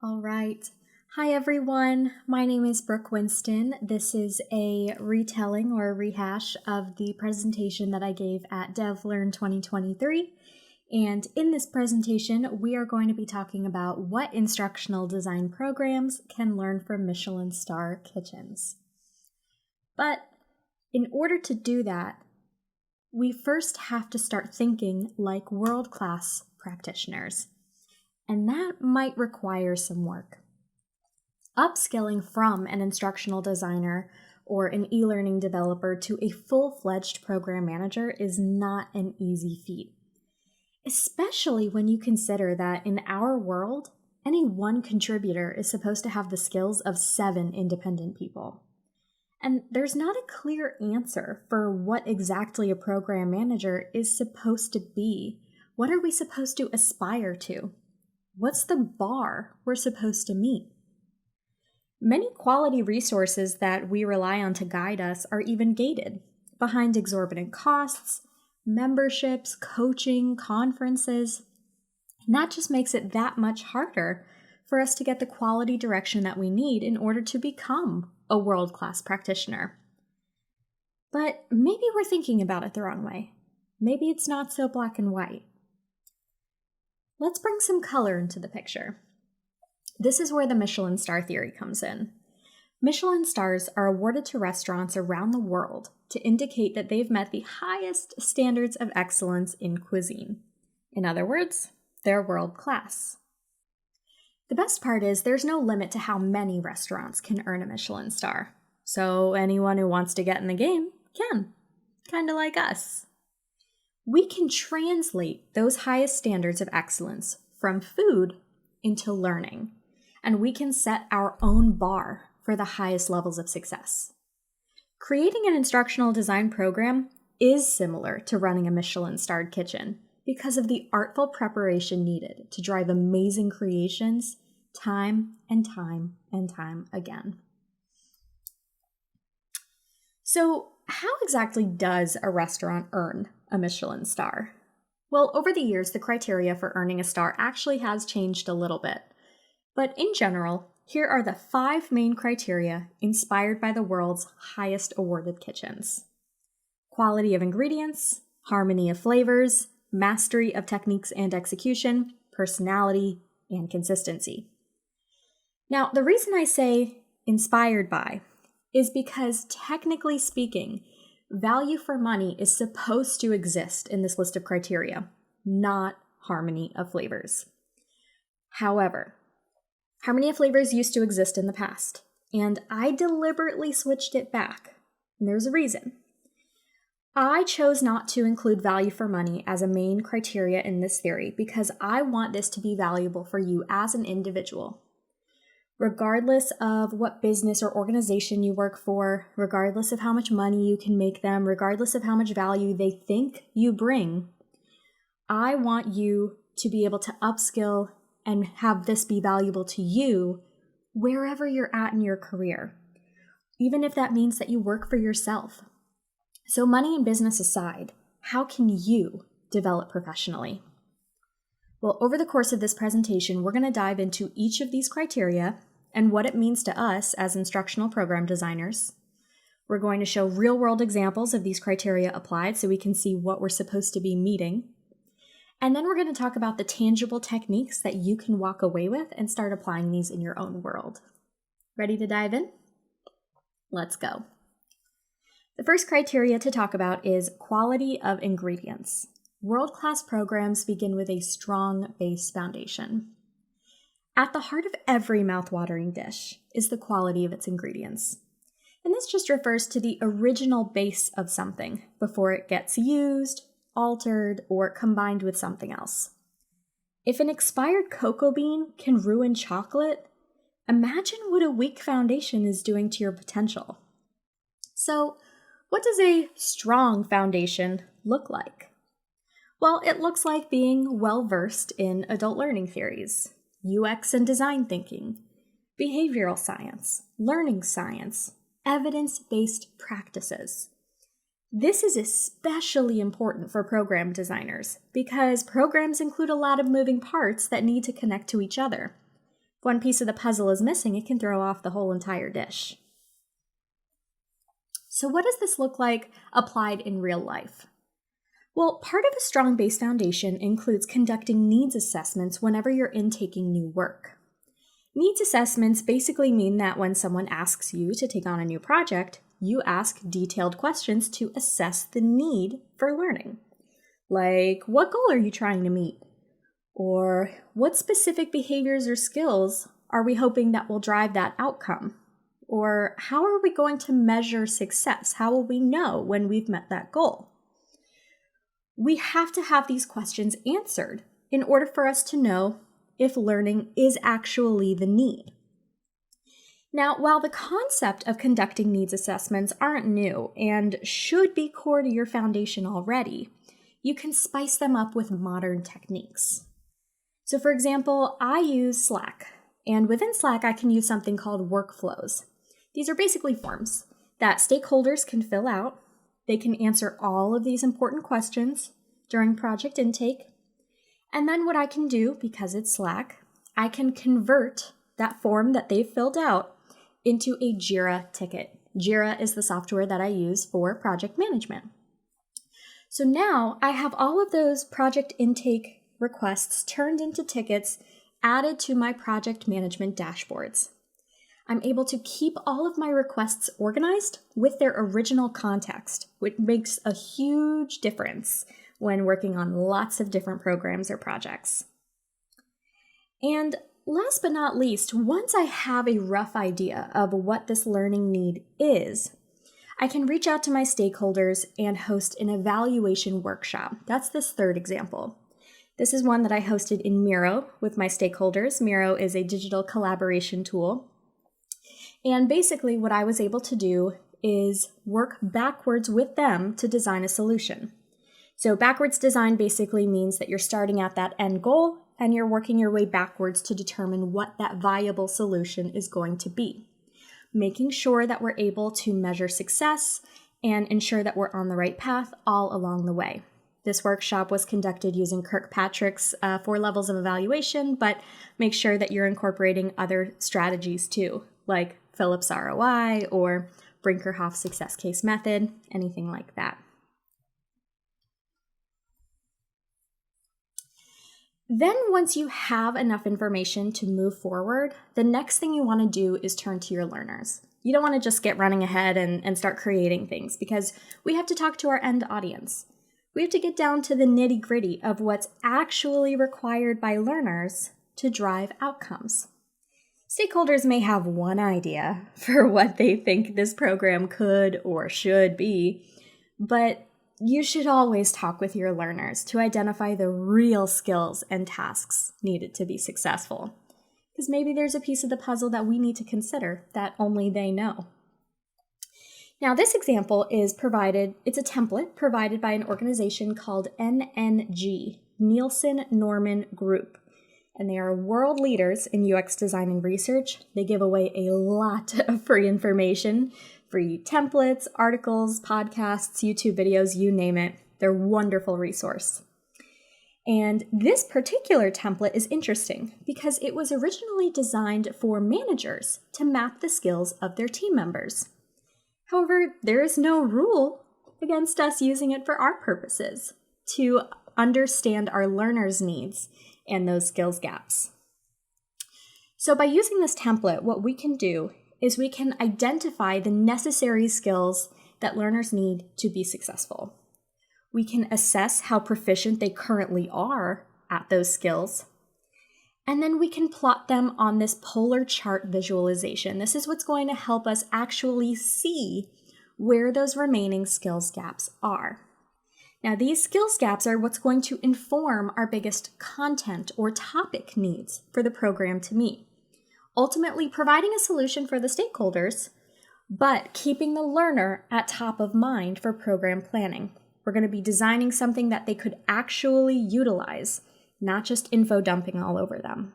All right. Hi, everyone. My name is Brooke Winston. This is a retelling or a rehash of the presentation that I gave at Devlearn 2023. And in this presentation, we are going to be talking about what instructional design programs can learn from Michelin Star Kitchens. But in order to do that, we first have to start thinking like world-class practitioners. And that might require some work. Upskilling from an instructional designer or an e-learning developer to a full-fledged program manager is not an easy feat, especially when you consider that in our world, any one contributor is supposed to have the skills of 7 independent people. And there's not a clear answer for what exactly a program manager is supposed to be. What are we supposed to aspire to? What's the bar we're supposed to meet? Many quality resources that we rely on to guide us are even gated behind exorbitant costs, memberships, coaching, conferences. And that just makes it that much harder for us to get the quality direction that we need in order to become a world-class practitioner. But maybe we're thinking about it the wrong way. Maybe it's not so black and white. Let's bring some color into the picture. This is where the Michelin star theory comes in. Michelin stars are awarded to restaurants around the world to indicate that they've met the highest standards of excellence in cuisine. In other words, they're world class. The best part is there's no limit to how many restaurants can earn a Michelin star. So anyone who wants to get in the game can, kind of like us. We can translate those highest standards of excellence from food into learning, and we can set our own bar for the highest levels of success. Creating an instructional design program is similar to running a Michelin-starred kitchen because of the artful preparation needed to drive amazing creations time and time and time again. So, how exactly does a restaurant earn a Michelin star? Well, over the years, the criteria for earning a star actually has changed a little bit. But in general, here are the 5 main criteria inspired by the world's highest awarded kitchens: quality of ingredients, harmony of flavors, mastery of techniques and execution, personality, and consistency. Now, the reason I say inspired by is because, technically speaking, value for money is supposed to exist in this list of criteria, not harmony of flavors. However, harmony of flavors used to exist in the past, and I deliberately switched it back. And there's a reason. I chose not to include value for money as a main criteria in this theory because I want this to be valuable for you as an individual. Regardless of what business or organization you work for, regardless of how much money you can make them, regardless of how much value they think you bring, I want you to be able to upskill and have this be valuable to you wherever you're at in your career, even if that means that you work for yourself. So money and business aside, how can you develop professionally? Well, over the course of this presentation, we're going to dive into each of these criteria and what it means to us as instructional program designers. We're going to show real-world examples of these criteria applied so we can see what we're supposed to be meeting. And then we're going to talk about the tangible techniques that you can walk away with and start applying these in your own world. Ready to dive in? Let's go. The first criteria to talk about is quality of ingredients. World-class programs begin with a strong base foundation. At the heart of every mouth-watering dish is the quality of its ingredients. And this just refers to the original base of something before it gets used, altered, or combined with something else. If an expired cocoa bean can ruin chocolate, imagine what a weak foundation is doing to your potential. So, what does a strong foundation look like? Well, it looks like being well-versed in adult learning theories, UX and design thinking, behavioral science, learning science, evidence-based practices. This is especially important for program designers because programs include a lot of moving parts that need to connect to each other. If one piece of the puzzle is missing, it can throw off the whole entire dish. So what does this look like applied in real life? Well, part of a strong base foundation includes conducting needs assessments whenever you're intaking new work. Needs assessments basically mean that when someone asks you to take on a new project, you ask detailed questions to assess the need for learning. Like, what goal are you trying to meet? Or what specific behaviors or skills are we hoping that will drive that outcome? Or how are we going to measure success? How will we know when we've met that goal? We have to have these questions answered in order for us to know if learning is actually the need. Now, while the concept of conducting needs assessments aren't new and should be core to your foundation already, you can spice them up with modern techniques. So for example, I use Slack, and within Slack I can use something called workflows. These are basically forms that stakeholders can fill out. They can answer all of these important questions during project intake. And then what I can do, because it's Slack, I can convert that form that they've filled out into a Jira ticket. Jira is the software that I use for project management. So now I have all of those project intake requests turned into tickets added to my project management dashboards. I'm able to keep all of my requests organized with their original context, which makes a huge difference when working on lots of different programs or projects. And last but not least, once I have a rough idea of what this learning need is, I can reach out to my stakeholders and host an evaluation workshop. That's this third example. This is one that I hosted in Miro with my stakeholders. Miro is a digital collaboration tool. And basically what I was able to do is work backwards with them to design a solution. So backwards design basically means that you're starting at that end goal and you're working your way backwards to determine what that viable solution is going to be. Making sure that we're able to measure success and ensure that we're on the right path all along the way. This workshop was conducted using Kirkpatrick's 4 levels of evaluation, but make sure that you're incorporating other strategies too, like Phillips ROI or Brinkerhoff success case method, anything like that. Then once you have enough information to move forward, the next thing you want to do is turn to your learners. You don't want to just get running ahead and start creating things because we have to talk to our end audience. We have to get down to the nitty-gritty of what's actually required by learners to drive outcomes. Stakeholders may have one idea for what they think this program could or should be, but you should always talk with your learners to identify the real skills and tasks needed to be successful. Because maybe there's a piece of the puzzle that we need to consider that only they know. Now, this example is it's a template provided by an organization called NNG, Nielsen Norman Group. And they are world leaders in UX design and research. They give away a lot of free information, free templates, articles, podcasts, YouTube videos, you name it. They're a wonderful resource. And this particular template is interesting because it was originally designed for managers to map the skills of their team members. However, there is no rule against us using it for our purposes to understand our learners' needs and those skills gaps. So by using this template, what we can do is we can identify the necessary skills that learners need to be successful. We can assess how proficient they currently are at those skills. And then we can plot them on this polar chart visualization. This is what's going to help us actually see where those remaining skills gaps are. Now, these skills gaps are what's going to inform our biggest content or topic needs for the program to meet, ultimately providing a solution for the stakeholders, but keeping the learner at top of mind for program planning. We're going to be designing something that they could actually utilize, not just info dumping all over them.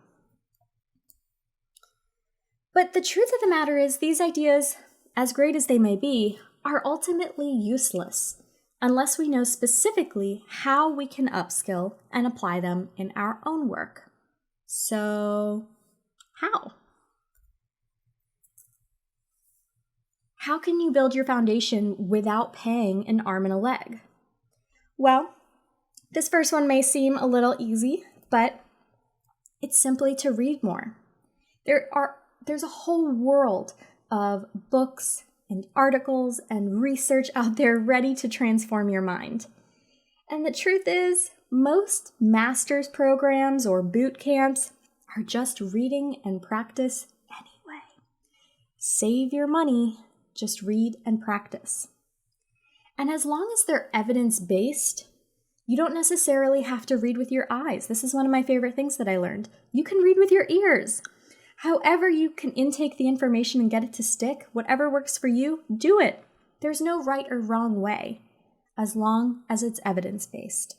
But the truth of the matter is these ideas, as great as they may be, are ultimately useless unless we know specifically how we can upskill and apply them in our own work. So, How? How can you build your foundation without paying an arm and a leg? Well, this first one may seem a little easy, but it's simply to read more. There's a whole world of books and articles and research out there ready to transform your mind. And the truth is, most master's programs or boot camps are just reading and practice anyway. Save your money, just read and practice. And as long as they're evidence-based, you don't necessarily have to read with your eyes. This is one of my favorite things that I learned. You can read with your ears. However you can intake the information and get it to stick, whatever works for you, do it. There's no right or wrong way, as long as it's evidence-based.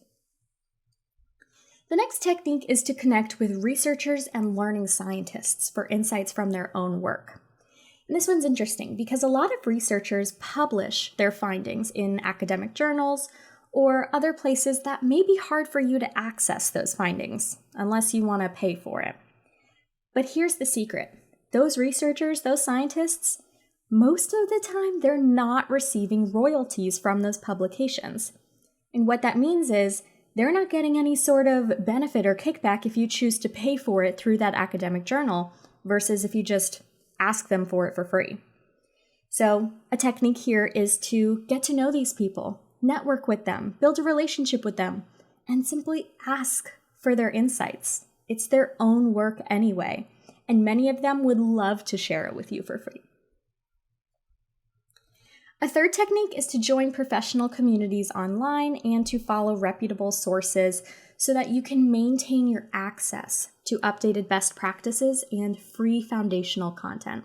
The next technique is to connect with researchers and learning scientists for insights from their own work. And this one's interesting because a lot of researchers publish their findings in academic journals or other places that may be hard for you to access those findings unless you want to pay for it. But here's the secret. Those researchers, those scientists, most of the time they're not receiving royalties from those publications. And what that means is they're not getting any sort of benefit or kickback if you choose to pay for it through that academic journal versus if you just ask them for it for free. So a technique here is to get to know these people, network with them, build a relationship with them, and simply ask for their insights. It's their own work anyway, and many of them would love to share it with you for free. A third technique is to join professional communities online and to follow reputable sources so that you can maintain your access to updated best practices and free foundational content.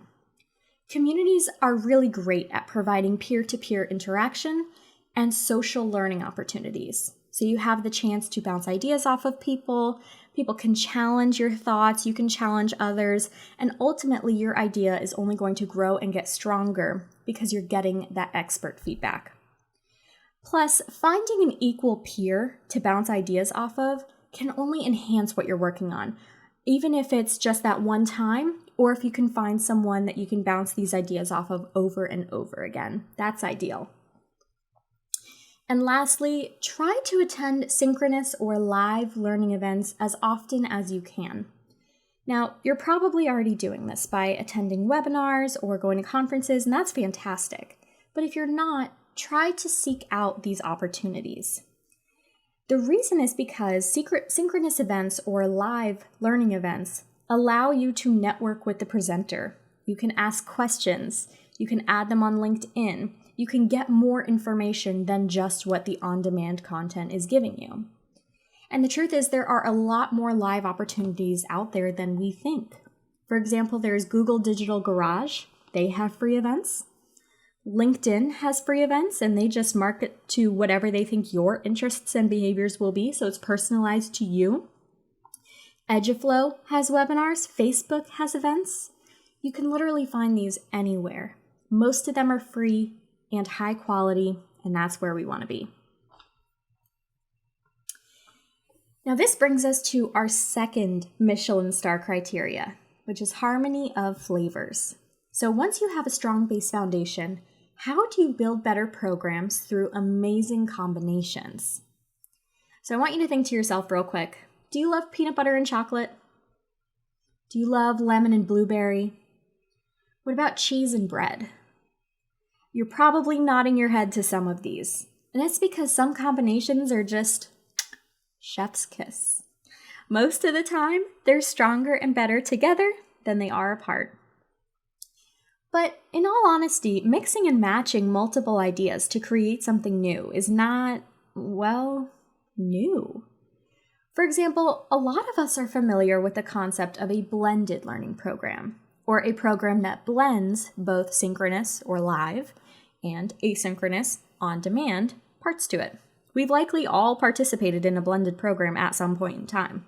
Communities are really great at providing peer-to-peer interaction and social learning opportunities. So you have the chance to bounce ideas off of people can challenge your thoughts, you can challenge others, and ultimately your idea is only going to grow and get stronger because you're getting that expert feedback. Plus, finding an equal peer to bounce ideas off of can only enhance what you're working on, even if it's just that one time, or if you can find someone that you can bounce these ideas off of over and over again. That's ideal. And lastly, try to attend synchronous or live learning events as often as you can. Now, you're probably already doing this by attending webinars or going to conferences, and that's fantastic. But if you're not, try to seek out these opportunities. The reason is because synchronous events or live learning events allow you to network with the presenter. You can ask questions. You can add them on LinkedIn. You can get more information than just what the on-demand content is giving you. And the truth is there are a lot more live opportunities out there than we think. For example, there's Google Digital Garage. They have free events. LinkedIn has free events, and they just market to whatever they think your interests and behaviors will be, so it's personalized to you. Eduflow has webinars. Facebook has events. You can literally find these anywhere. Most of them are free and high quality, and that's where we want to be. Now this brings us to our second Michelin Star criteria, which is harmony of flavors. So once you have a strong base foundation, how do you build better programs through amazing combinations? So I want you to think to yourself real quick, do you love peanut butter and chocolate? Do you love lemon and blueberry? What about cheese and bread? You're probably nodding your head to some of these, and it's because some combinations are just chef's kiss. Most of the time, they're stronger and better together than they are apart. But in all honesty, mixing and matching multiple ideas to create something new is not, well, new. For example, a lot of us are familiar with the concept of a blended learning program, or a program that blends both synchronous or live and asynchronous, on-demand parts to it. We've likely all participated in a blended program at some point in time.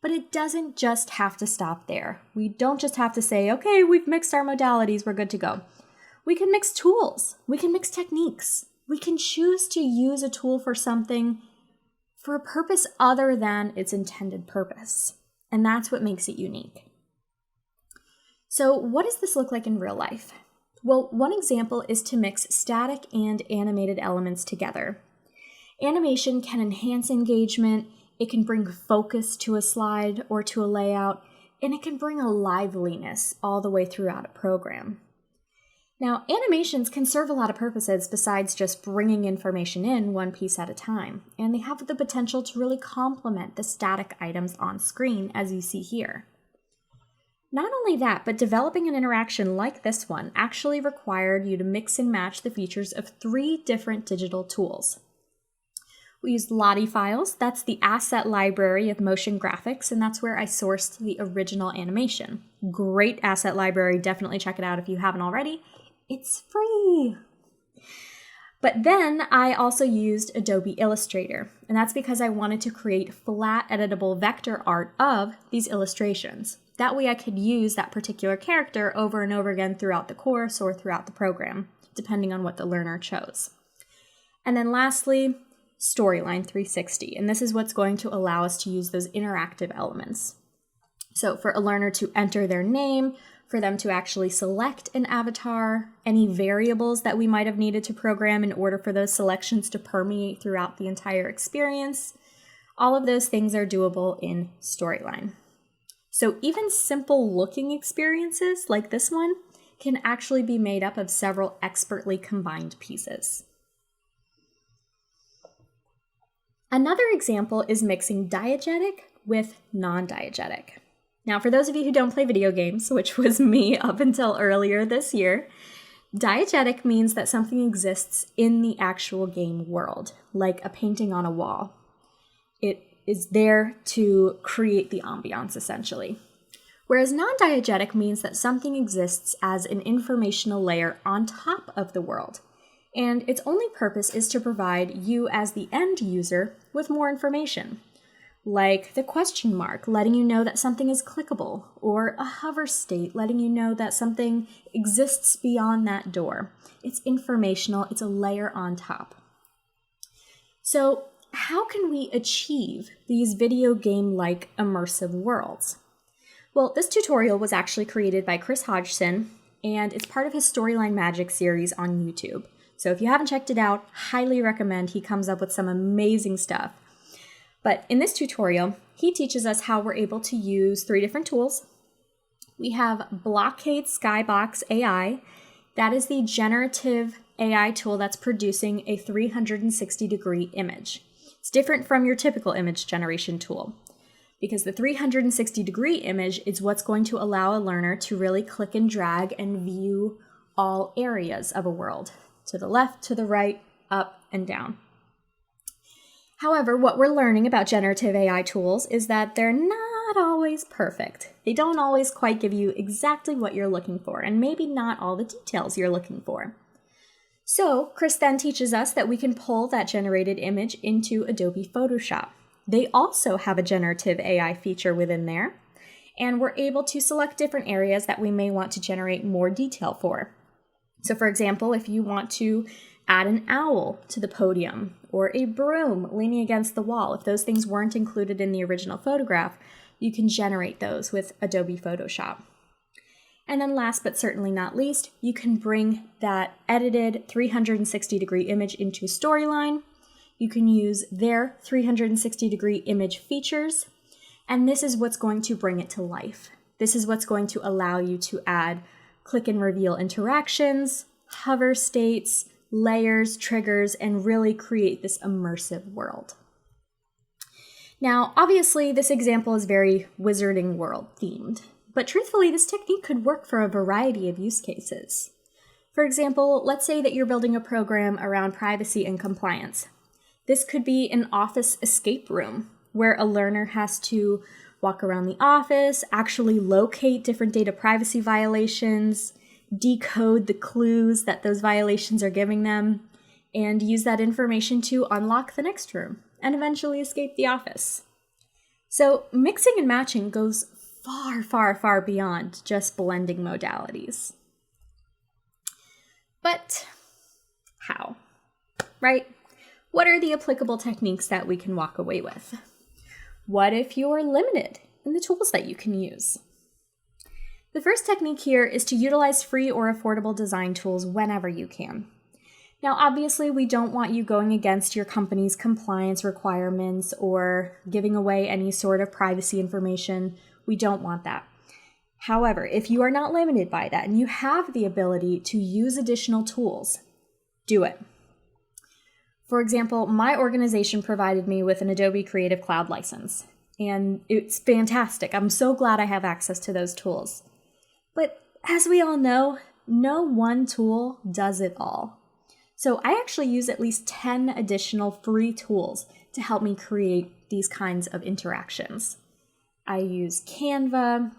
But it doesn't just have to stop there. We don't just have to say, okay, we've mixed our modalities, we're good to go. We can mix tools. We can mix techniques. We can choose to use a tool for something for a purpose other than its intended purpose. And that's what makes it unique. So what does this look like in real life? Well, one example is to mix static and animated elements together. Animation can enhance engagement, it can bring focus to a slide or to a layout, and it can bring a liveliness all the way throughout a program. Now, animations can serve a lot of purposes besides just bringing information in one piece at a time, and they have the potential to really complement the static items on screen, as you see here. Not only that, but developing an interaction like this one actually required you to mix and match the features of 3 different digital tools. We used Lottie files, that's the asset library of motion graphics, and that's where I sourced the original animation. Great asset library, definitely check it out if you haven't already. It's free! But then I also used Adobe Illustrator, and that's because I wanted to create flat editable vector art of these illustrations. That way I could use that particular character over and over again throughout the course or throughout the program, depending on what the learner chose. And then lastly, Storyline 360, and this is what's going to allow us to use those interactive elements. So for a learner to enter their name, for them to actually select an avatar, any variables that we might have needed to program in order for those selections to permeate throughout the entire experience, all of those things are doable in Storyline. So even simple looking experiences like this one can actually be made up of several expertly combined pieces. Another example is mixing diegetic with non-diegetic. Now, for those of you who don't play video games, which was me up until earlier this year, diegetic means that something exists in the actual game world, like a painting on a wall. It is there to create the ambiance, essentially. Whereas non-diegetic means that something exists as an informational layer on top of the world, and its only purpose is to provide you as the end user with more information, like the question mark letting you know that something is clickable, or a hover state letting you know that something exists beyond that door. It's informational, it's a layer on top. So how can we achieve these video game-like immersive worlds? Well, this tutorial was actually created by Chris Hodgson, and it's part of his Storyline Magic series on YouTube. So if you haven't checked it out, highly recommend. He comes up with some amazing stuff. But in this tutorial, he teaches us how we're able to use 3 different tools. We have Blockade Skybox AI. That is the generative AI tool that's producing a 360-degree image. It's different from your typical image generation tool, because the 360-degree image is what's going to allow a learner to really click and drag and view all areas of a world, to the left, to the right, up, and down. However, what we're learning about generative AI tools is that they're not always perfect. They don't always quite give you exactly what you're looking for, and maybe not all the details you're looking for. So, Chris then teaches us that we can pull that generated image into Adobe Photoshop. They also have a generative AI feature within there, and we're able to select different areas that we may want to generate more detail for. So for example, if you want to add an owl to the podium or a broom leaning against the wall, if those things weren't included in the original photograph, you can generate those with Adobe Photoshop. And then last but certainly not least, you can bring that edited 360-degree image into Storyline. You can use their 360-degree image features, and this is what's going to bring it to life. This is what's going to allow you to add click and reveal interactions, hover states, layers, triggers, and really create this immersive world. Now, obviously, this example is very Wizarding World themed, but truthfully, this technique could work for a variety of use cases. For example, let's say that you're building a program around privacy and compliance. This could be an office escape room where a learner has to walk around the office, actually locate different data privacy violations, decode the clues that those violations are giving them, and use that information to unlock the next room and eventually escape the office. So mixing and matching goes far, far, far beyond just blending modalities. But how? Right? What are the applicable techniques that we can walk away with? What if you're limited in the tools that you can use? The first technique here is to utilize free or affordable design tools whenever you can. Now, obviously, we don't want you going against your company's compliance requirements or giving away any sort of privacy information. We don't want that. However, if you are not limited by that and you have the ability to use additional tools, do it. For example, my organization provided me with an Adobe Creative Cloud license, and it's fantastic. I'm so glad I have access to those tools. But as we all know, no one tool does it all. So I actually use at least 10 additional free tools to help me create these kinds of interactions. I use Canva,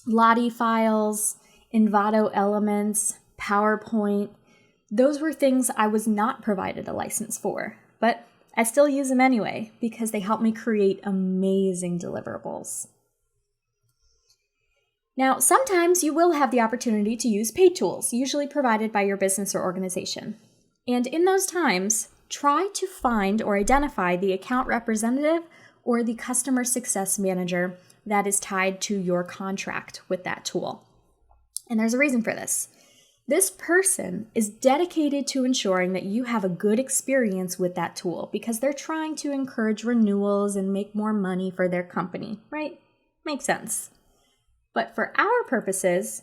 Lottie files, Envato Elements, PowerPoint. Those were things I was not provided a license for, but I still use them anyway because they help me create amazing deliverables. Now, sometimes you will have the opportunity to use paid tools, usually provided by your business or organization. And in those times, try to find or identify the account representative or the customer success manager that is tied to your contract with that tool. And there's a reason for this. This person is dedicated to ensuring that you have a good experience with that tool because they're trying to encourage renewals and make more money for their company, right? Makes sense. But for our purposes,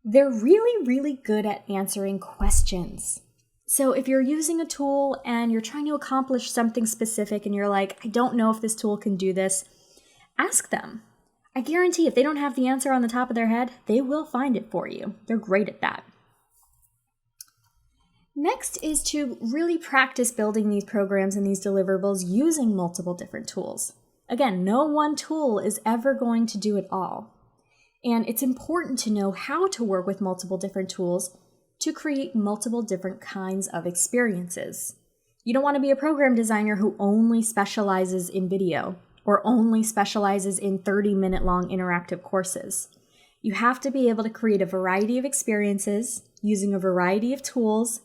they're really, really good at answering questions. So if you're using a tool and you're trying to accomplish something specific and you're like, I don't know if this tool can do this, ask them. I guarantee if they don't have the answer on the top of their head, they will find it for you. They're great at that. Next is to really practice building these programs and these deliverables using multiple different tools. Again, no one tool is ever going to do it all. And it's important to know how to work with multiple different tools to create multiple different kinds of experiences. You don't want to be a program designer who only specializes in video or only specializes in 30-minute long interactive courses. You have to be able to create a variety of experiences using a variety of tools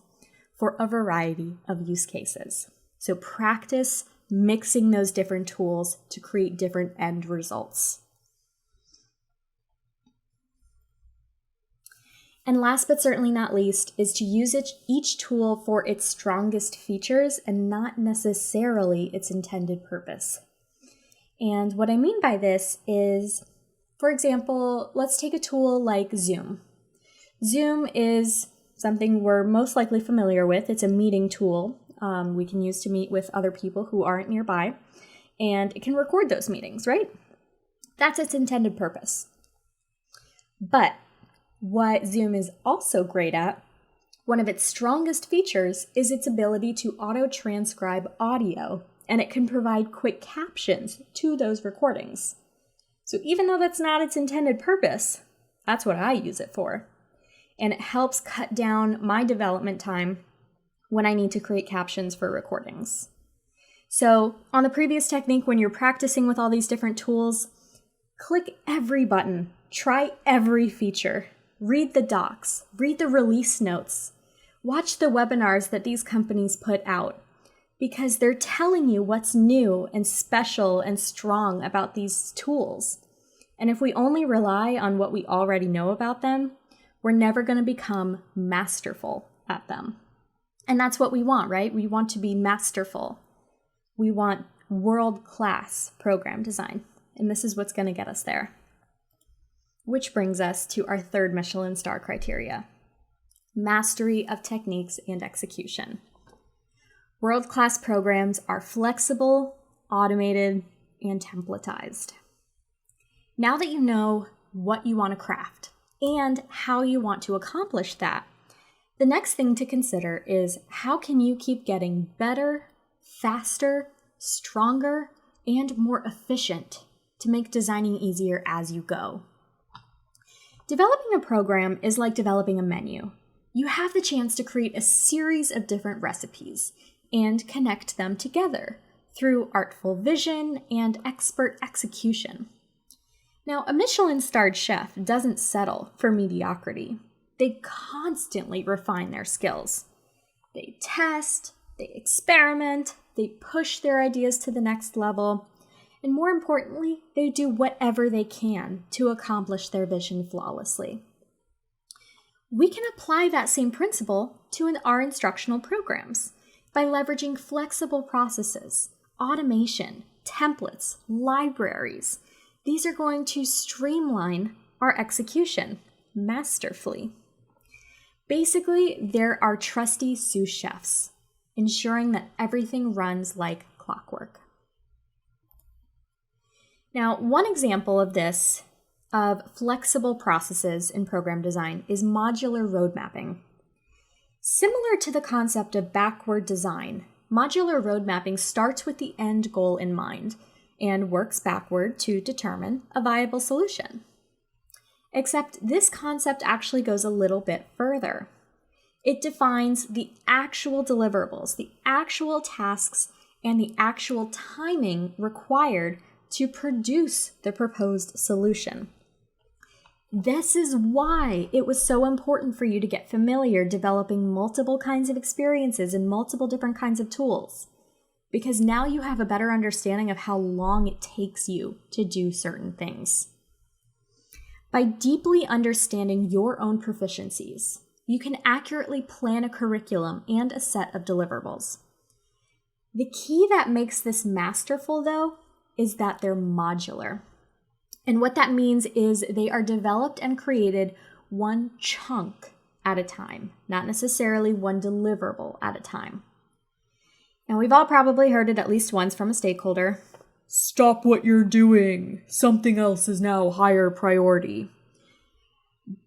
for a variety of use cases. So practice mixing those different tools to create different end results. And last but certainly not least is to use each tool for its strongest features and not necessarily its intended purpose. And what I mean by this is, for example, let's take a tool like Zoom. Zoom is something we're most likely familiar with. It's a meeting tool we can use to meet with other people who aren't nearby, and it can record those meetings, right? That's its intended purpose. But what Zoom is also great at, one of its strongest features is its ability to auto-transcribe audio, and it can provide quick captions to those recordings. So even though that's not its intended purpose, that's what I use it for. And it helps cut down my development time when I need to create captions for recordings. So on the previous technique, when you're practicing with all these different tools, click every button, try every feature. Read the docs, read the release notes, watch the webinars that these companies put out because they're telling you what's new and special and strong about these tools. And if we only rely on what we already know about them, we're never going to become masterful at them. And that's what we want, right? We want to be masterful. We want world-class program design. And this is what's going to get us there. Which brings us to our third Michelin Star criteria, mastery of techniques and execution. World-class programs are flexible, automated, and templatized. Now that you know what you want to craft and how you want to accomplish that, the next thing to consider is how can you keep getting better, faster, stronger, and more efficient to make designing easier as you go. Developing a program is like developing a menu. You have the chance to create a series of different recipes and connect them together through artful vision and expert execution. Now, a Michelin-starred chef doesn't settle for mediocrity. They constantly refine their skills. They test, they experiment, they push their ideas to the next level, And more importantly, they do whatever they can to accomplish their vision flawlessly. We can apply that same principle to our instructional programs by leveraging flexible processes, automation, templates, libraries. These are going to streamline our execution masterfully. Basically, they're our trusty sous chefs, ensuring that everything runs like clockwork. Now, one example of this, of flexible processes in program design, is modular roadmapping. Similar to the concept of backward design, modular roadmapping starts with the end goal in mind and works backward to determine a viable solution. Except this concept actually goes a little bit further. It defines the actual deliverables, the actual tasks, and the actual timing required to produce the proposed solution. This is why it was so important for you to get familiar developing multiple kinds of experiences and multiple different kinds of tools, because now you have a better understanding of how long it takes you to do certain things. By deeply understanding your own proficiencies, you can accurately plan a curriculum and a set of deliverables. The key that makes this masterful, though, is that they're modular. And what that means is they are developed and created one chunk at a time, not necessarily one deliverable at a time. Now, we've all probably heard it at least once from a stakeholder. Stop what you're doing. Something else is now higher priority.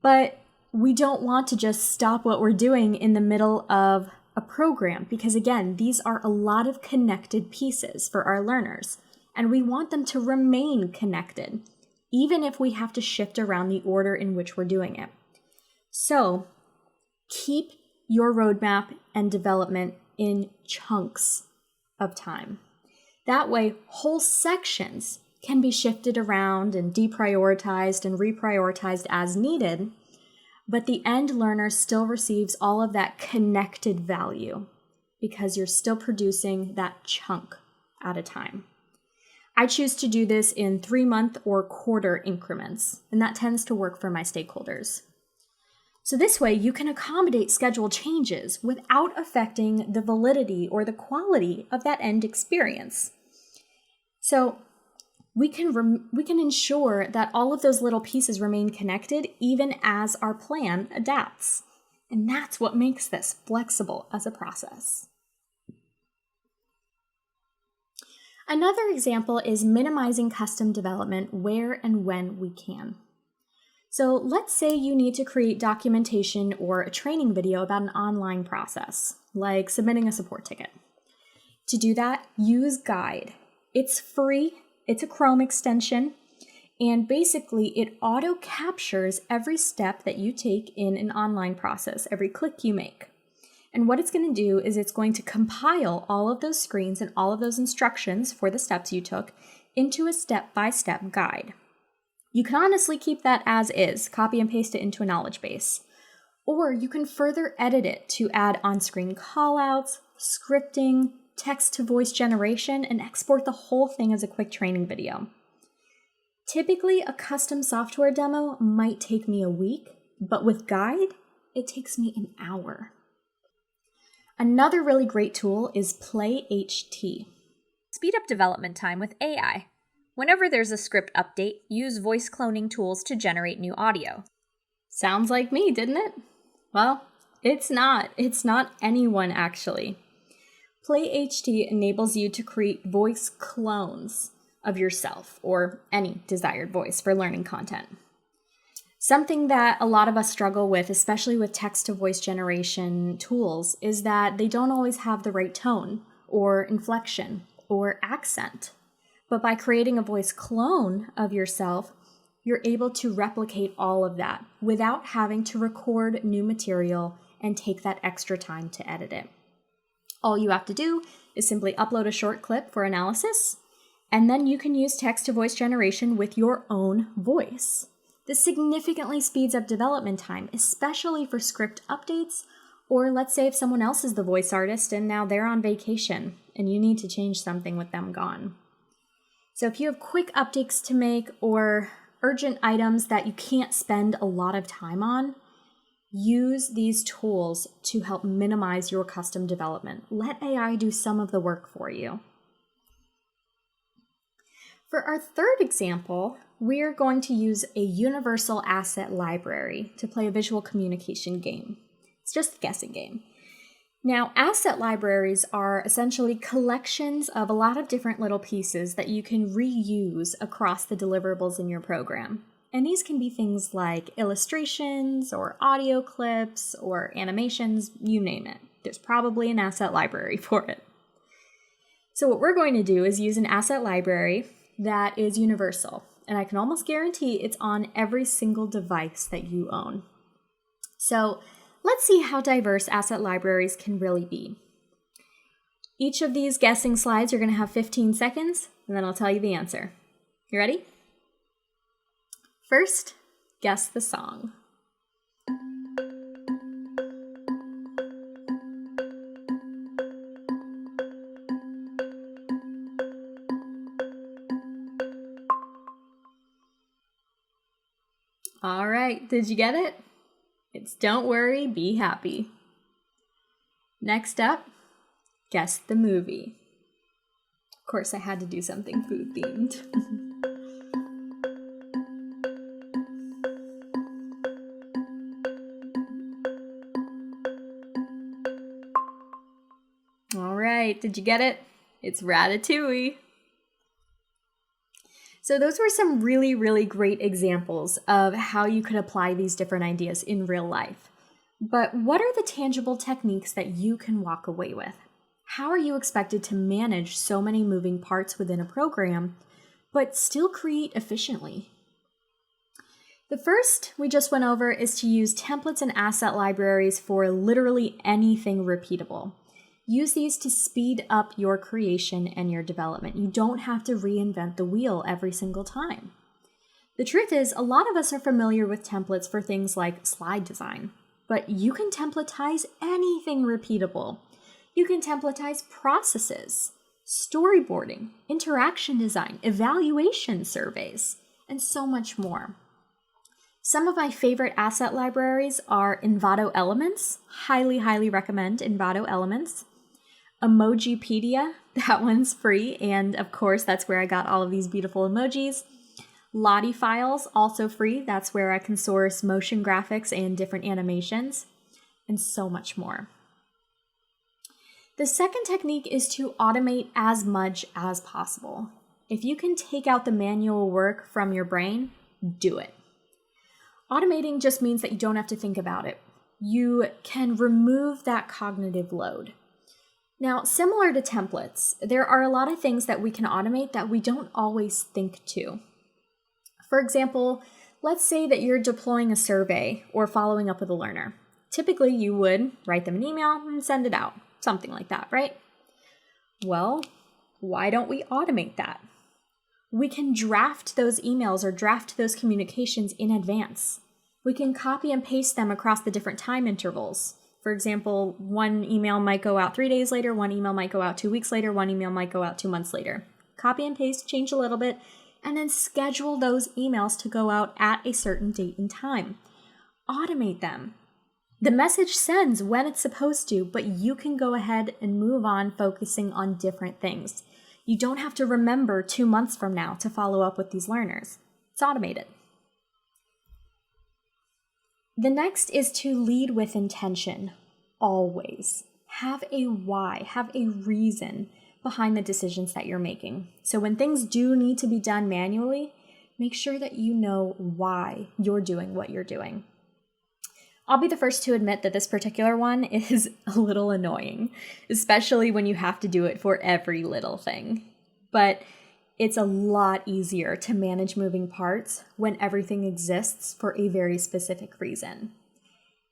But we don't want to just stop what we're doing in the middle of a program because, again, these are a lot of connected pieces for our learners, and we want them to remain connected, even if we have to shift around the order in which we're doing it. So, keep your roadmap and development in chunks of time. That way, whole sections can be shifted around and deprioritized and reprioritized as needed, but the end learner still receives all of that connected value because you're still producing that chunk at a time. I choose to do this in 3-month or quarter increments, and that tends to work for my stakeholders. So this way, you can accommodate schedule changes without affecting the validity or the quality of that end experience. So we can ensure that all of those little pieces remain connected even as our plan adapts. And that's what makes this flexible as a process. Another example is minimizing custom development where and when we can. So let's say you need to create documentation or a training video about an online process, like submitting a support ticket. To do that, use Guide. It's free, it's a Chrome extension, and basically it auto-captures every step that you take in an online process, every click you make. And what it's going to do is it's going to compile all of those screens and all of those instructions for the steps you took into a step-by-step guide. You can honestly keep that as is, copy and paste it into a knowledge base. Or you can further edit it to add on-screen callouts, scripting, text-to-voice generation, and export the whole thing as a quick training video. Typically, a custom software demo might take me a week, but with Guide, it takes me an hour. Another really great tool is PlayHT. Speed up development time with AI. Whenever there's a script update, use voice cloning tools to generate new audio. Sounds like me, didn't it? Well, it's not. It's not anyone, actually. PlayHT enables you to create voice clones of yourself or any desired voice for learning content. Something that a lot of us struggle with, especially with text-to-voice generation tools, is that they don't always have the right tone or inflection or accent. But by creating a voice clone of yourself, you're able to replicate all of that without having to record new material and take that extra time to edit it. All you have to do is simply upload a short clip for analysis, and then you can use text-to-voice generation with your own voice. This significantly speeds up development time, especially for script updates, or let's say if someone else is the voice artist and now they're on vacation and you need to change something with them gone. So if you have quick updates to make or urgent items that you can't spend a lot of time on, use these tools to help minimize your custom development. Let AI do some of the work for you. For our third example, we're going to use a universal asset library to play a visual communication game. It's just a guessing game. Now, asset libraries are essentially collections of a lot of different little pieces that you can reuse across the deliverables in your program. And these can be things like illustrations or audio clips or animations, you name it. There's probably an asset library for it. So what we're going to do is use an asset library that is universal. And I can almost guarantee it's on every single device that you own. So let's see how diverse asset libraries can really be. Each of these guessing slides are going to have 15 seconds, and then I'll tell you the answer. You ready? First, guess the song. All right, did you get it? It's Don't Worry, Be Happy. Next up, guess the movie. Of course, I had to do something food themed. All right, did you get it? It's Ratatouille. So those were some really, really great examples of how you could apply these different ideas in real life. But what are the tangible techniques that you can walk away with? How are you expected to manage so many moving parts within a program, but still create efficiently? The first we just went over is to use templates and asset libraries for literally anything repeatable. Use these to speed up your creation and your development. You don't have to reinvent the wheel every single time. The truth is, a lot of us are familiar with templates for things like slide design, but you can templatize anything repeatable. You can templatize processes, storyboarding, interaction design, evaluation surveys, and so much more. Some of my favorite asset libraries are Envato Elements. Highly, highly recommend Envato Elements. Emojipedia, that one's free, and of course that's where I got all of these beautiful emojis. Lottie Files, also free, that's where I can source motion graphics and different animations, and so much more. The second technique is to automate as much as possible. If you can take out the manual work from your brain, do it. Automating just means that you don't have to think about it. You can remove that cognitive load. Now, similar to templates, there are a lot of things that we can automate that we don't always think to. For example, let's say that you're deploying a survey or following up with a learner. Typically, you would write them an email and send it out, something like that, right? Well, why don't we automate that? We can draft those emails or draft those communications in advance. We can copy and paste them across the different time intervals. For example, one email might go out 3 days later, one email might go out 2 weeks later, one email might go out 2 months later. Copy and paste, change a little bit, and then schedule those emails to go out at a certain date and time. Automate them. The message sends when it's supposed to, but you can go ahead and move on focusing on different things. You don't have to remember 2 months from now to follow up with these learners. It's automated. The next is to lead with intention, always. Have a why, have a reason behind the decisions that you're making. So when things do need to be done manually, make sure that you know why you're doing what you're doing. I'll be the first to admit that this particular one is a little annoying, especially when you have to do it for every little thing. But it's a lot easier to manage moving parts when everything exists for a very specific reason.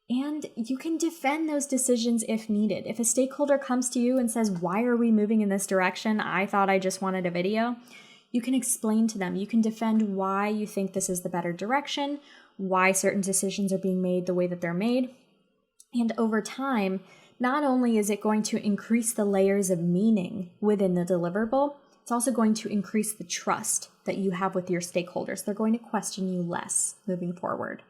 And you can defend those decisions if needed. If a stakeholder comes to you and says, "Why are we moving in this direction? I thought I just wanted a video," you can explain to them. You can defend why you think this is the better direction, why certain decisions are being made the way that they're made. And over time, not only is it going to increase the layers of meaning within the deliverable, It's also going to increase the trust that you have with your stakeholders. They're going to question you less moving forward.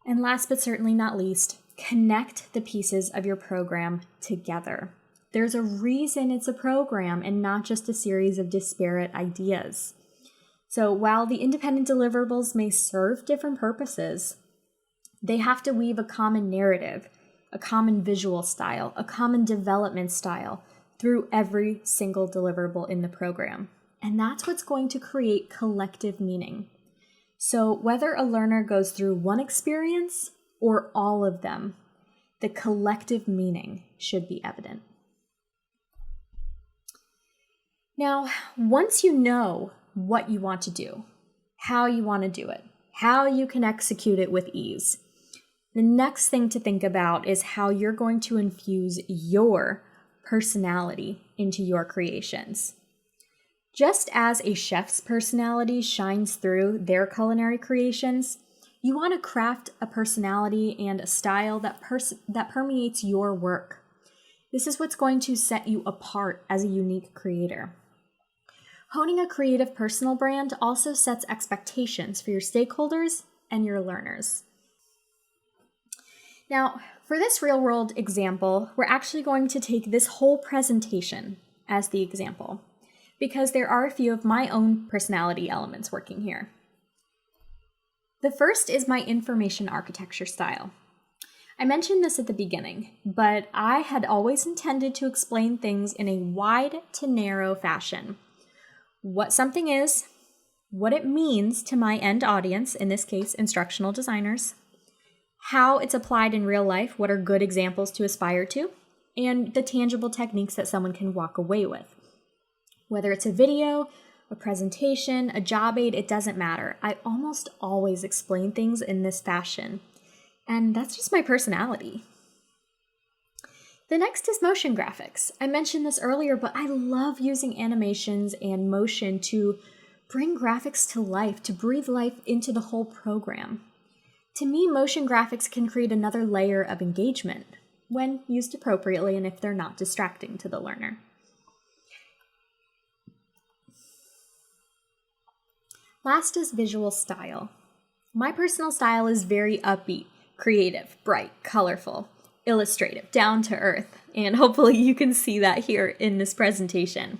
And last but certainly not least, connect the pieces of your program together. There's a reason it's a program and not just a series of disparate ideas. So while the independent deliverables may serve different purposes, they have to weave a common narrative, a common visual style, a common development style through every single deliverable in the program. And that's what's going to create collective meaning. So whether a learner goes through one experience or all of them, the collective meaning should be evident. Now, once you know what you want to do, how you want to do it, how you can execute it with ease, the next thing to think about is how you're going to infuse your personality into your creations. Just as a chef's personality shines through their culinary creations, you want to craft a personality and a style that permeates your work. This is what's going to set you apart as a unique creator. Honing a creative personal brand also sets expectations for your stakeholders and your learners. Now, for this real-world example, we're actually going to take this whole presentation as the example, because there are a few of my own personality elements working here. The first is my information architecture style. I mentioned this at the beginning, but I had always intended to explain things in a wide to narrow fashion. What something is, what it means to my end audience, in this case, instructional designers, how it's applied in real life, what are good examples to aspire to, and the tangible techniques that someone can walk away with. Whether it's a video, a presentation, a job aid, it doesn't matter. I almost always explain things in this fashion, and that's just my personality. The next is motion graphics. I mentioned this earlier, but I love using animations and motion to bring graphics to life, to breathe life into the whole program. To me, motion graphics can create another layer of engagement when used appropriately and if they're not distracting to the learner. Last is visual style. My personal style is very upbeat, creative, bright, colorful, illustrative, down to earth, and hopefully you can see that here in this presentation.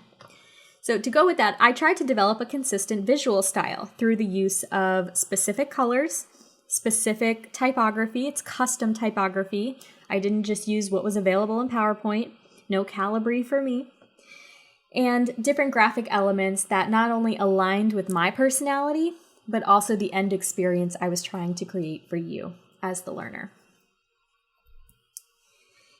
So to go with that, I tried to develop a consistent visual style through the use of specific colors, specific typography. It's custom typography. I didn't just use what was available in PowerPoint, no Calibri for me. And different graphic elements that not only aligned with my personality, but also the end experience I was trying to create for you as the learner.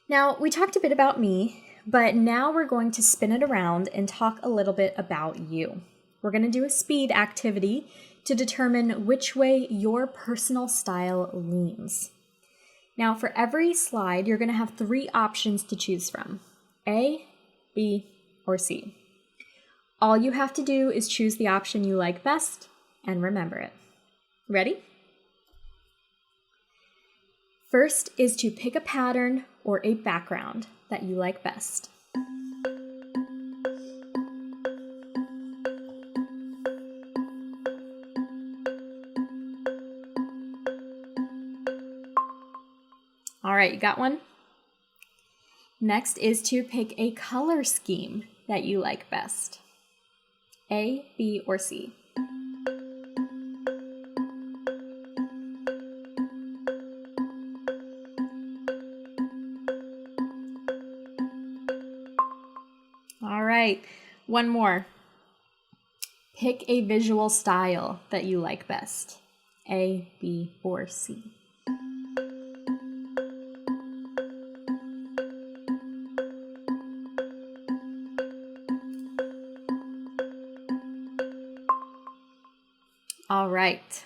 Now, we talked a bit about me, but now we're going to spin it around and talk a little bit about you. We're going to do a speed activity to determine which way your personal style leans. Now, for every slide, you're going to have 3 options to choose from: A, B, or C. All you have to do is choose the option you like best and remember it. Ready? First is to pick a pattern or a background that you like best. All right, you got one? Next is to pick a color scheme that you like best. A, B, or C. All right, one more. Pick a visual style that you like best. A, B, or C. All right.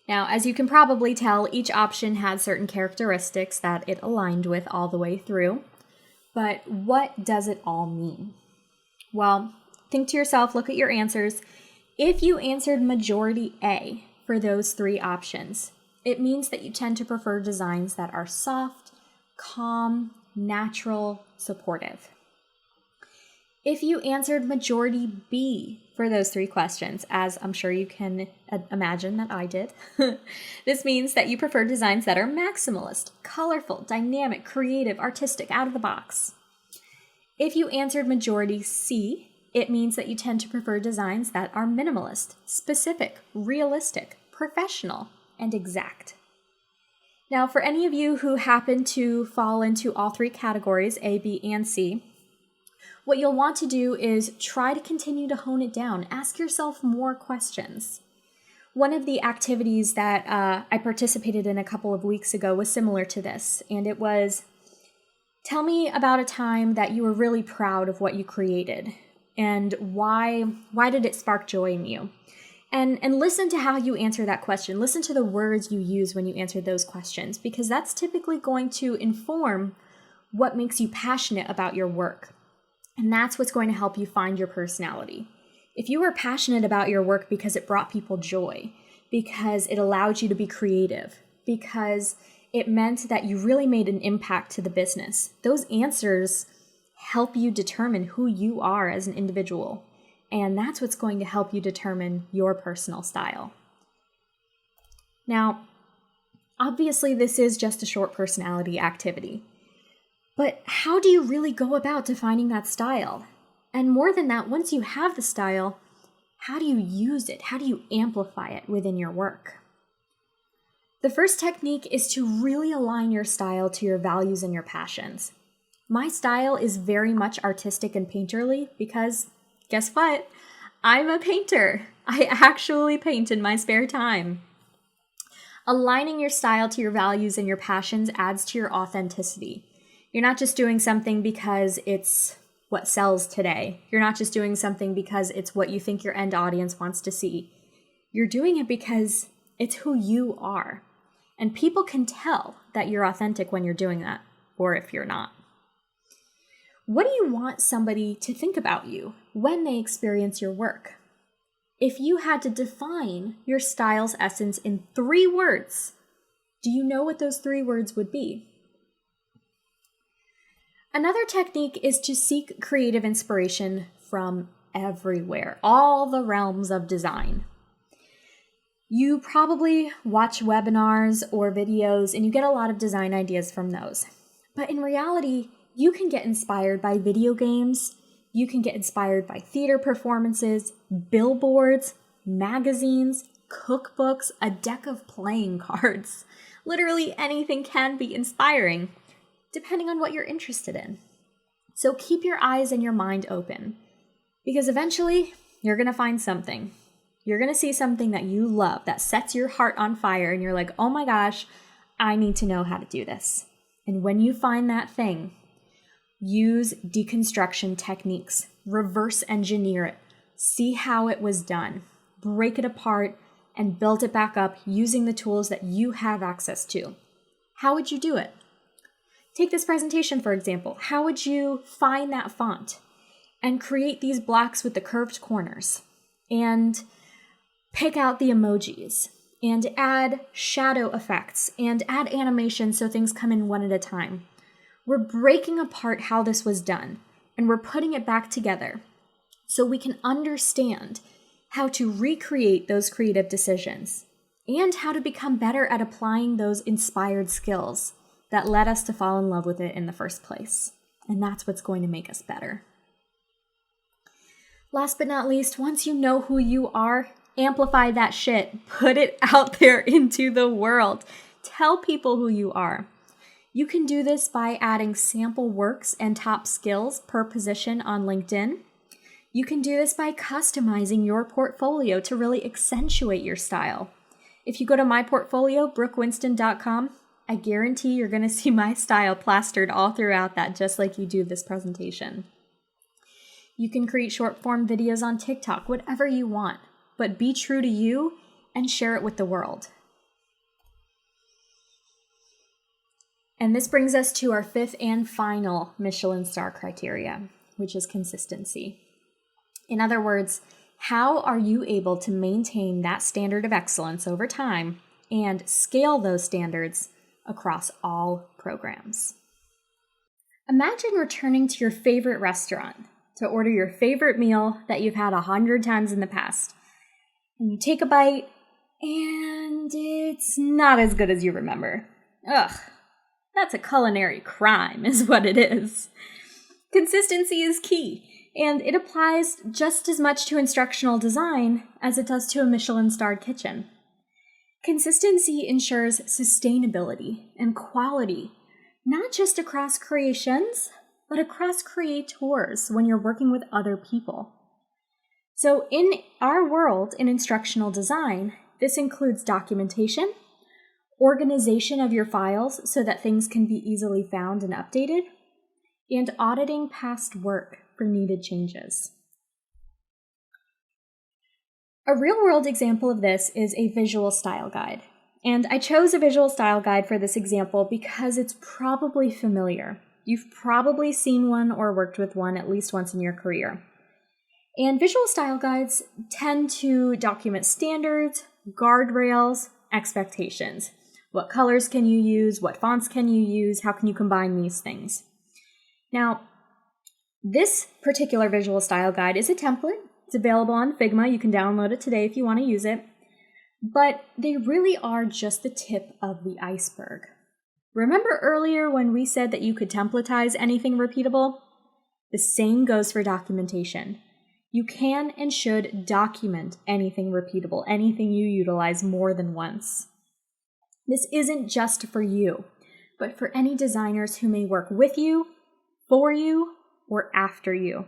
Now, as you can probably tell, each option had certain characteristics that it aligned with all the way through. But what does it all mean? Well, think to yourself, look at your answers. If you answered majority A for those 3 options, it means that you tend to prefer designs that are soft, calm, natural, supportive. If you answered majority B for those 3 questions, as I'm sure you can imagine that I did, this means that you prefer designs that are maximalist, colorful, dynamic, creative, artistic, out of the box. If you answered majority C, it means that you tend to prefer designs that are minimalist, specific, realistic, professional, and exact. Now, for any of you who happen to fall into all 3 categories, A, B, and C, what you'll want to do is try to continue to hone it down. Ask yourself more questions. One of the activities that I participated in a couple of weeks ago was similar to this, and it was, tell me about a time that you were really proud of what you created, and why did it spark joy in you? And listen to how you answer that question. Listen to the words you use when you answer those questions, because that's typically going to inform what makes you passionate about your work. And that's what's going to help you find your personality. If you were passionate about your work because it brought people joy, because it allowed you to be creative, because it meant that you really made an impact to the business, those answers help you determine who you are as an individual. And that's what's going to help you determine your personal style. Now, obviously, this is just a short personality activity. But how do you really go about defining that style? And more than that, once you have the style, how do you use it? How do you amplify it within your work? The first technique is to really align your style to your values and your passions. My style is very much artistic and painterly because, guess what? I'm a painter. I actually paint in my spare time. Aligning your style to your values and your passions adds to your authenticity. You're not just doing something because it's what sells today. You're not just doing something because it's what you think your end audience wants to see. You're doing it because it's who you are. And people can tell that you're authentic when you're doing that, or if you're not. What do you want somebody to think about you when they experience your work? If you had to define your style's essence in 3 words, do you know what those 3 words would be? Another technique is to seek creative inspiration from everywhere, all the realms of design. You probably watch webinars or videos and you get a lot of design ideas from those. But in reality, you can get inspired by video games, you can get inspired by theater performances, billboards, magazines, cookbooks, a deck of playing cards. Literally anything can be inspiring, depending on what you're interested in. So keep your eyes and your mind open, because eventually you're going to find something. You're going to see something that you love, that sets your heart on fire, and you're like, oh my gosh, I need to know how to do this. And when you find that thing, use deconstruction techniques, reverse engineer it, see how it was done, break it apart, and build it back up using the tools that you have access to. How would you do it? Take this presentation, for example. How would you find that font and create these blocks with the curved corners and pick out the emojis and add shadow effects and add animation so things come in one at a time? We're breaking apart how this was done and we're putting it back together so we can understand how to recreate those creative decisions and how to become better at applying those inspired skills that led us to fall in love with it in the first place. And that's what's going to make us better. Last but not least, once you know who you are, amplify that shit. Put it out there into the world. Tell people who you are. You can do this by adding sample works and top skills per position on LinkedIn. You can do this by customizing your portfolio to really accentuate your style. If you go to my portfolio, brookewinston.com, I guarantee you're going to see my style plastered all throughout that, just like you do this presentation. You can create short form videos on TikTok, whatever you want, but be true to you and share it with the world. And this brings us to our 5th and final Michelin Star criteria, which is consistency. In other words, how are you able to maintain that standard of excellence over time and scale those standards across all programs? Imagine returning to your favorite restaurant. to order your favorite meal that you've had 100 times in the past. And you take a bite, and it's not as good as you remember. Ugh, that's a culinary crime, is what it is. Consistency is key, and it applies just as much to instructional design as it does to a Michelin Star kitchen. Consistency ensures sustainability and quality, not just across creations, but across creators when you're working with other people. So in our world in instructional design, this includes documentation, organization of your files so that things can be easily found and updated, and auditing past work for needed changes. A real-world example of this is a visual style guide. And I chose a visual style guide for this example because it's probably familiar. You've probably seen one or worked with one at least once in your career. And visual style guides tend to document standards, guardrails, expectations. What colors can you use? What fonts can you use? How can you combine these things? Now, this particular visual style guide is a template. It's available on Figma. You can download it today if you want to use it. But they really are just the tip of the iceberg. Remember earlier when we said that you could templatize anything repeatable? The same goes for documentation. You can and should document anything repeatable, anything you utilize more than once. This isn't just for you, but for any designers who may work with you, for you, or after you.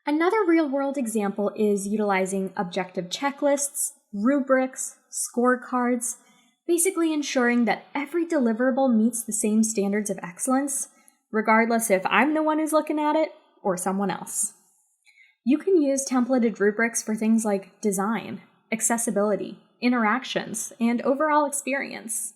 Another real-world example is utilizing objective checklists, rubrics, scorecards, basically ensuring that every deliverable meets the same standards of excellence, regardless if I'm the one who's looking at it or someone else. You can use templated rubrics for things like design, accessibility, interactions, and overall experience.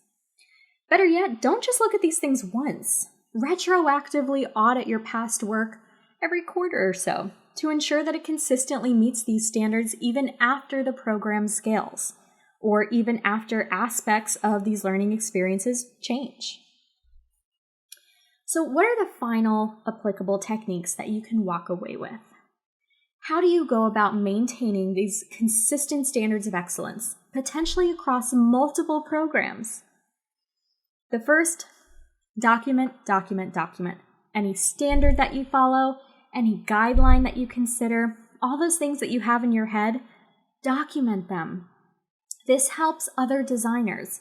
Better yet, don't just look at these things once. Retroactively audit your past work every quarter or so to ensure that it consistently meets these standards even after the program scales, or even after aspects of these learning experiences change. So what are the final applicable techniques that you can walk away with? How do you go about maintaining these consistent standards of excellence, potentially across multiple programs? The first, document. Any standard that you follow, any guideline that you consider, all those things that you have in your head, document them. This helps other designers.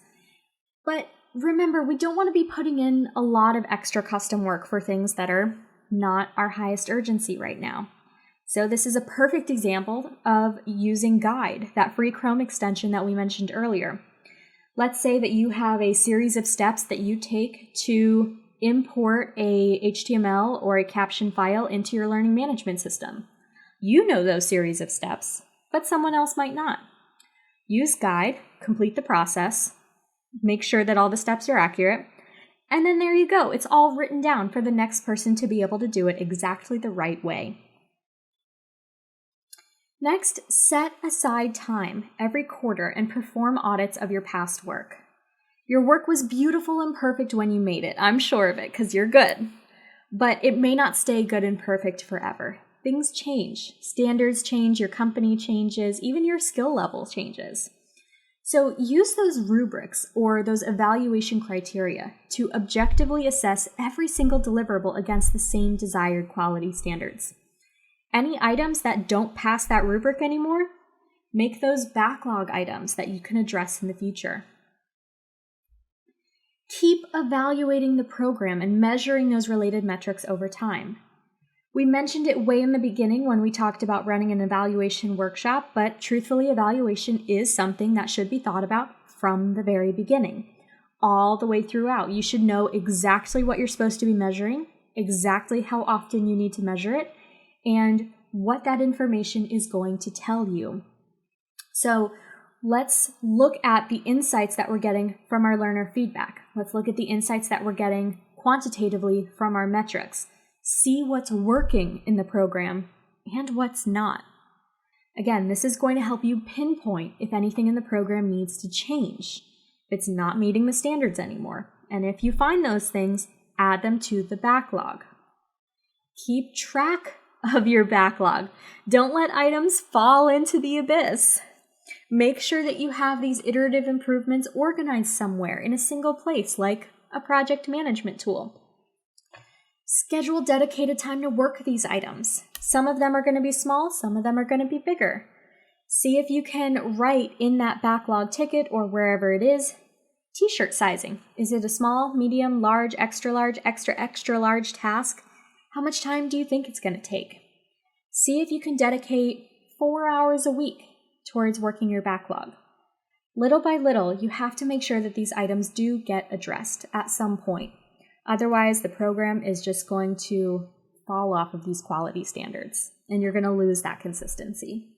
But remember, we don't want to be putting in a lot of extra custom work for things that are not our highest urgency right now. So this is a perfect example of using Guide, that free Chrome extension that we mentioned earlier. Let's say that you have a series of steps that you take to import a HTML or a caption file into your learning management system. You know those series of steps, but someone else might not. Use Guide, complete the process, make sure that all the steps are accurate, and then there you go. It's all written down for the next person to be able to do it exactly the right way. Next, set aside time every quarter and perform audits of your past work. Your work was beautiful and perfect when you made it. I'm sure of it because you're good. But it may not stay good and perfect forever. Things change. Standards change, your company changes, even your skill level changes. So use those rubrics or those evaluation criteria to objectively assess every single deliverable against the same desired quality standards. Any items that don't pass that rubric anymore, make those backlog items that you can address in the future. Keep evaluating the program and measuring those related metrics over time. We mentioned it way in the beginning when we talked about running an evaluation workshop, but truthfully, evaluation is something that should be thought about from the very beginning, all the way throughout. You should know exactly what you're supposed to be measuring, exactly how often you need to measure it, and what that information is going to tell you. So let's look at the insights that we're getting from our learner feedback. Let's look at the insights that we're getting quantitatively from our metrics. See what's working in the program and what's not. Again, this is going to help you pinpoint if anything in the program needs to change, if it's not meeting the standards anymore. And if you find those things, add them to the backlog. Keep track of your backlog. Don't let items fall into the abyss. Make sure that you have these iterative improvements organized somewhere in a single place, like a project management tool. Schedule dedicated time to work these items. Some of them are going to be small, some of them are going to be bigger. See if you can write in that backlog ticket or wherever it is, t-shirt sizing. Is it a small, medium, large, extra large task? How much time do you think it's going to take? See if you can dedicate 4 hours a week towards working your backlog. Little by little, you have to make sure that these items do get addressed at some point. Otherwise, the program is just going to fall off of these quality standards, and you're going to lose that consistency.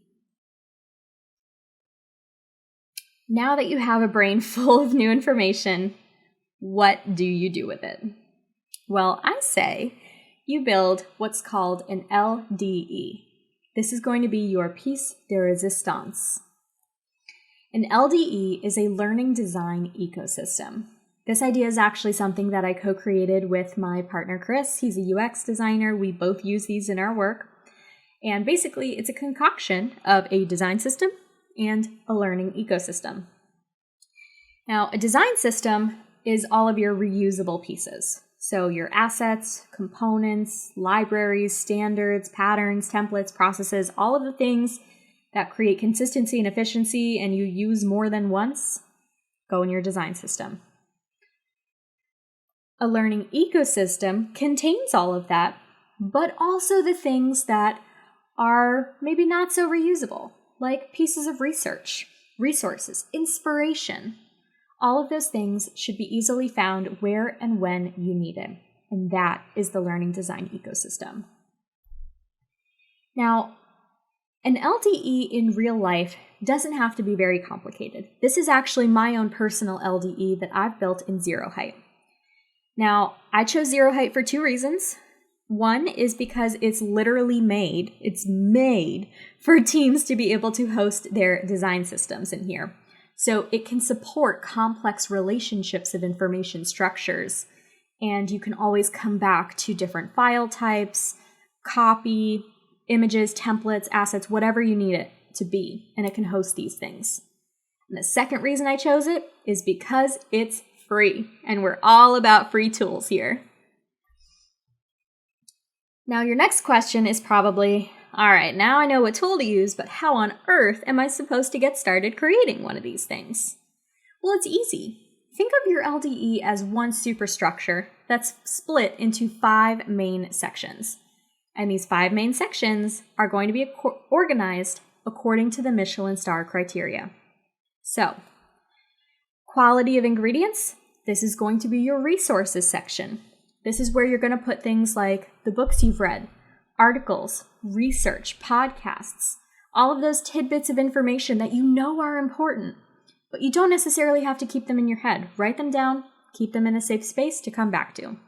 Now that you have a brain full of new information, what do you do with it? Well, I say you build what's called an LDE. This is going to be your piece de resistance. An LDE is a learning design ecosystem. This idea is actually something that I co-created with my partner, Chris. He's a UX designer. We both use these in our work. And basically, it's a concoction of a design system and a learning ecosystem. Now, a design system is all of your reusable pieces. So your assets, components, libraries, standards, patterns, templates, processes, all of the things that create consistency and efficiency and you use more than once, go in your design system. A learning ecosystem contains all of that, but also the things that are maybe not so reusable, like pieces of research, resources, inspiration. All of those things should be easily found where and when you need it, and that is the learning design ecosystem. Now, an LDE in real life doesn't have to be very complicated. This is actually my own personal LDE that I've built in Zero Height. Now, I chose Zero Height for 2 reasons. One is because it's literally made for teams to be able to host their design systems in here. So it can support complex relationships of information structures, and you can always come back to different file types, copy, images, templates, assets, whatever you need it to be, and it can host these things. And the second reason I chose it is because it's free, and we're all about free tools here. Now, your next question is probably, all right, now I know what tool to use, but how on earth am I supposed to get started creating one of these things? Well, it's easy. Think of your LDE as one superstructure that's split into 5 main sections. And these 5 main sections are going to be organized according to the Michelin Star criteria. So, quality of ingredients, this is going to be your resources section. This is where you're going to put things like the books you've read, articles, research, podcasts, all of those tidbits of information that you know are important, but you don't necessarily have to keep them in your head. Write them down, keep them in a safe space to come back to.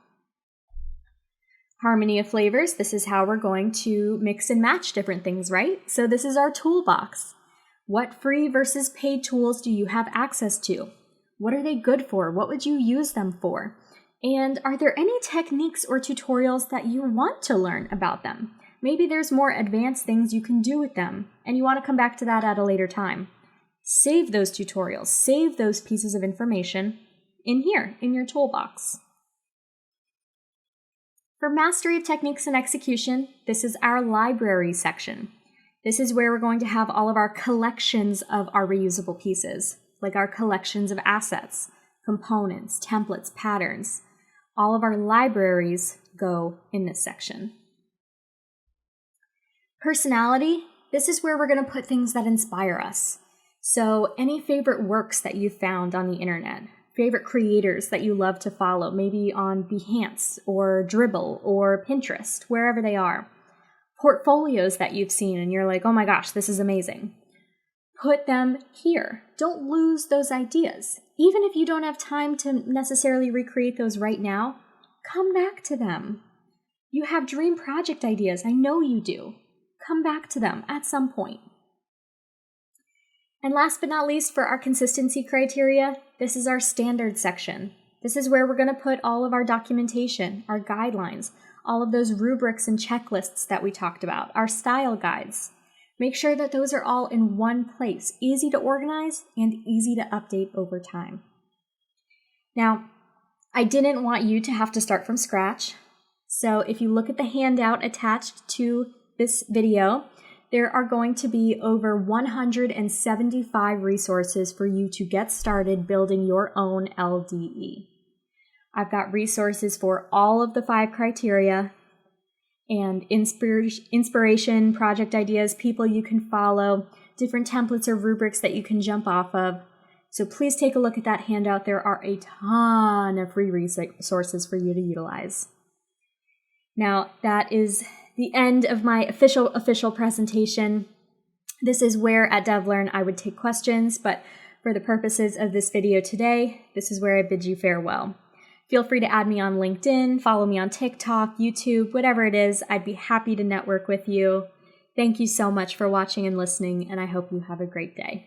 Harmony of flavors, this is how we're going to mix and match different things, right? So this is our toolbox. What free versus paid tools do you have access to? What are they good for? What would you use them for? And are there any techniques or tutorials that you want to learn about them? Maybe there's more advanced things you can do with them, and you want to come back to that at a later time. Save those tutorials, save those pieces of information in here, in your toolbox. For mastery of techniques and execution, this is our library section. This is where we're going to have all of our collections of our reusable pieces, like our collections of assets, components, templates, patterns. All of our libraries go in this section. Personality, this is where we're going to put things that inspire us. So any favorite works that you found on the internet, favorite creators that you love to follow, maybe on Behance or Dribbble or Pinterest, wherever they are. Portfolios that you've seen and you're like, oh my gosh, this is amazing. Put them here. Don't lose those ideas. Even if you don't have time to necessarily recreate those right now, come back to them. You have dream project ideas. I know you do. Come back to them at some point. And last but not least, for our consistency criteria, this is our standard section. This is where we're going to put all of our documentation, our guidelines, all of those rubrics and checklists that we talked about, our style guides. Make sure that those are all in one place, easy to organize and easy to update over time. Now, I didn't want you to have to start from scratch. So if you look at the handout attached to this video, there are going to be over 175 resources for you to get started building your own LDE. I've got resources for all of the 5 criteria and inspiration, project ideas, people you can follow, different templates or rubrics that you can jump off of. So please take a look at that handout. There are a ton of free resources for you to utilize. Now, that is the end of my official presentation. This is where at Devlearn I would take questions, but for the purposes of this video today, this is where I bid you farewell. Feel free to add me on LinkedIn, follow me on TikTok, YouTube, whatever it is. I'd be happy to network with you. Thank you so much for watching and listening, and I hope you have a great day.